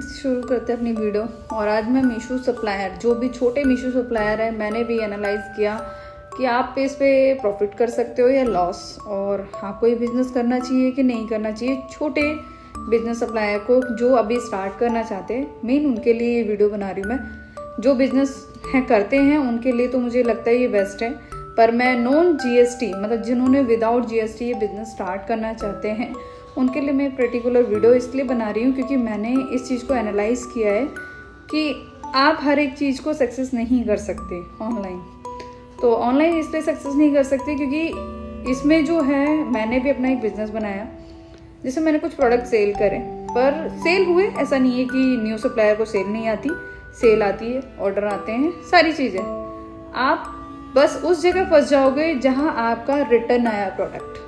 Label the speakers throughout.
Speaker 1: Friends, शुरू करते हैं अपनी वीडियो। और आज मैं मीशो सप्लायर, जो भी छोटे मीशो सप्लायर है, मैंने भी एनालाइज किया कि आप इस पे प्रॉफिट कर सकते हो या लॉस, और आपको ये बिजनेस करना चाहिए कि नहीं करना चाहिए। छोटे बिजनेस सप्लायर को जो अभी स्टार्ट करना चाहते हैं, मेन उनके लिए ये वीडियो बना रही हूँ मैं। जो बिजनेस है करते हैं उनके लिए तो मुझे लगता है ये बेस्ट है, पर मैं नॉन जीएसटी, मतलब जिन्होंने विदाउट जीएसटी ये बिजनेस स्टार्ट करना चाहते हैं, उनके लिए मैं पर्टिकुलर वीडियो इसलिए बना रही हूँ क्योंकि मैंने इस चीज़ को एनालाइज किया है कि आप हर एक चीज़ को सक्सेस नहीं कर सकते ऑनलाइन। तो ऑनलाइन इसलिए सक्सेस नहीं कर सकते क्योंकि इसमें जो है, मैंने भी अपना एक बिजनेस बनाया जिसमें मैंने कुछ प्रोडक्ट सेल करे, पर सेल हुए। ऐसा नहीं है कि न्यू सप्लायर को सेल नहीं आती, सेल आती है, ऑर्डर आते हैं, सारी चीज़ें। आप बस उस जगह फंस जाओगे जहां आपका रिटर्न आया प्रोडक्ट,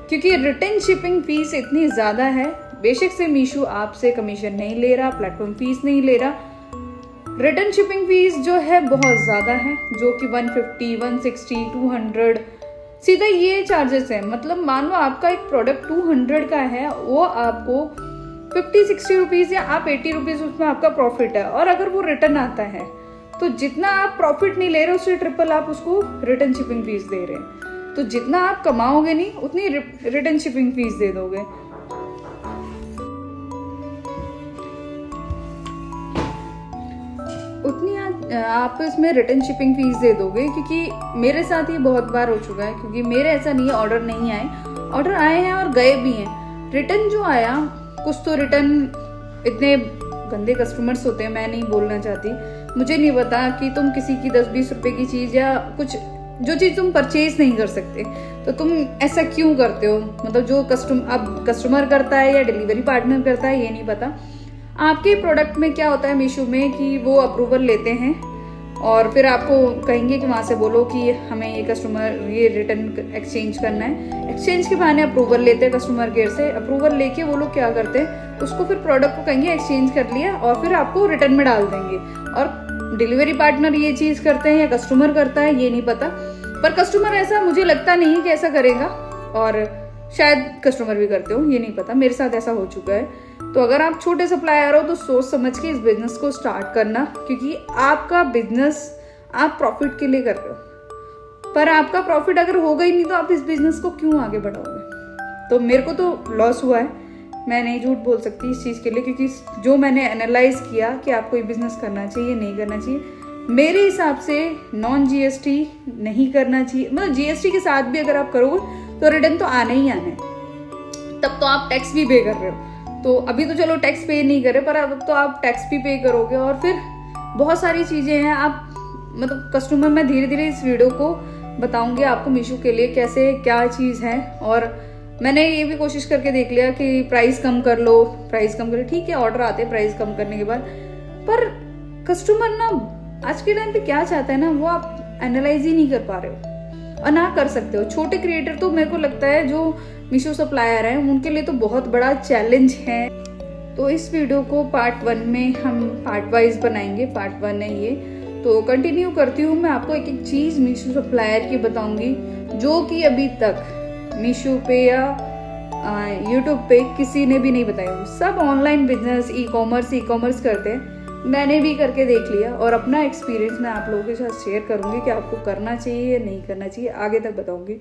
Speaker 1: क्योंकि रिटर्न शिपिंग फीस इतनी ज़्यादा है। बेशक से मीशो आपसे कमीशन नहीं ले रहा, प्लेटफॉर्म फीस नहीं ले रहा, रिटर्न शिपिंग फीस जो है बहुत ज़्यादा है, जो कि 150, 160, 200 सीधा ये चार्जेस है। मतलब मान लो आपका एक प्रोडक्ट 200 का है, वो आपको 50-60 रुपीज़ या आप 80 रुपीज़ उसमें आपका प्रॉफिट है, और अगर वो रिटर्न आता है तो जितना आप प्रॉफिट नहीं ले रहे उससे ट्रिपल आप उसको रिटर्न शिपिंग फीस दे रहे हैं। तो जितना आप कमाओगे नहीं उतनी रिटर्न शिपिंग फीस दे दोगे। उतनी आप इसमें रिटर्न शिपिंग फीस दे दोगे, क्योंकि मेरे साथ ये बहुत बार हो चुका है। क्योंकि मेरे ऐसा नहीं है ऑर्डर नहीं आए, ऑर्डर आए हैं और गए भी हैं। रिटर्न जो आया, कुछ तो रिटर्न इतने गंदे कस्टमर्स होते हैं, मैं नहीं बोलना चाहती, मुझे नहीं पता कि तुम किसी की 10-20 रुपए की चीज़ या कुछ जो चीज़ तुम परचेज नहीं कर सकते तो तुम ऐसा क्यों करते हो। मतलब जो कस्टमर करता है या डिलीवरी पार्टनर करता है, ये नहीं पता। आपके प्रोडक्ट में क्या होता है मीशो में कि वो अप्रूवल लेते हैं और फिर आपको कहेंगे कि वहाँ से बोलो कि हमें ये कस्टमर ये रिटर्न एक्सचेंज करना है। एक्सचेंज के बहाने अप्रूवल लेते हैं कस्टमर केयर से। अप्रूवल लेके वो लोग क्या करते हैं, उसको फिर प्रोडक्ट को कहेंगे एक्सचेंज कर लिया और फिर आपको रिटर्न में डाल देंगे। और डिलीवरी पार्टनर ये चीज़ करते हैं या कस्टमर करता है, ये नहीं पता। पर कस्टमर ऐसा मुझे लगता नहीं कि ऐसा करेगा, और शायद कस्टमर भी करते हो, ये नहीं पता। मेरे साथ ऐसा हो चुका है। तो अगर आप छोटे सप्लायर हो तो सोच समझ के इस बिजनेस को स्टार्ट करना, क्योंकि आपका बिजनेस आप प्रॉफिट के लिए कर रहे हो। पर आपका प्रॉफिट अगर होगा ही नहीं तो आप इस बिजनेस को क्यों आगे बढ़ाओगे। तो मेरे को तो लॉस हुआ है, मैं नहीं झूठ बोल सकती इस चीज़ के लिए, क्योंकि जो मैंने एनालाइज किया कि आपको ये बिजनेस करना चाहिए नहीं करना चाहिए, मेरे हिसाब से नॉन जीएसटी नहीं करना चाहिए। मतलब जीएसटी के साथ भी अगर आप करोगे तो रिटर्न तो आना ही आना है, तब तो आप टैक्स भी पे कर रहे हो। तो अभी तो चलो टैक्स पे नहीं करे, पर अब तो आप टैक्स भी पे करोगे, और फिर बहुत सारी चीज़ें हैं। आप मतलब कस्टमर, मैं धीरे धीरे इस वीडियो को बताऊंगी आपको मीशो के लिए कैसे क्या चीज़ है। और मैंने ये भी कोशिश करके देख लिया कि प्राइस कम कर लो, प्राइस कम करो, ठीक है, ऑर्डर आते हैं प्राइस कम करने के बाद, पर कस्टमर ना आज के टाइम पे क्या चाहता है ना, वो आप एनालाइज ही नहीं कर पा रहे हो और ना कर सकते हो। छोटे क्रिएटर तो मेरे को लगता है जो मीशो सप्लायर हैं उनके लिए तो बहुत बड़ा चैलेंज है। तो इस वीडियो को पार्ट 1 में हम पार्ट वाइज बनाएंगे, पार्ट 1 है ये। तो कंटिन्यू करती हूँ, मैं आपको एक एक चीज़ मीशो सप्लायर की बताऊंगी जो कि अभी तक मीशो पे या यूट्यूब पे किसी ने भी नहीं बताया। सब ऑनलाइन बिजनेस ई कॉमर्स करते हैं, मैंने भी करके देख लिया, और अपना एक्सपीरियंस मैं आप लोगों के साथ शेयर करूंगी कि आपको करना चाहिए या नहीं करना चाहिए, आगे तक बताऊंगी।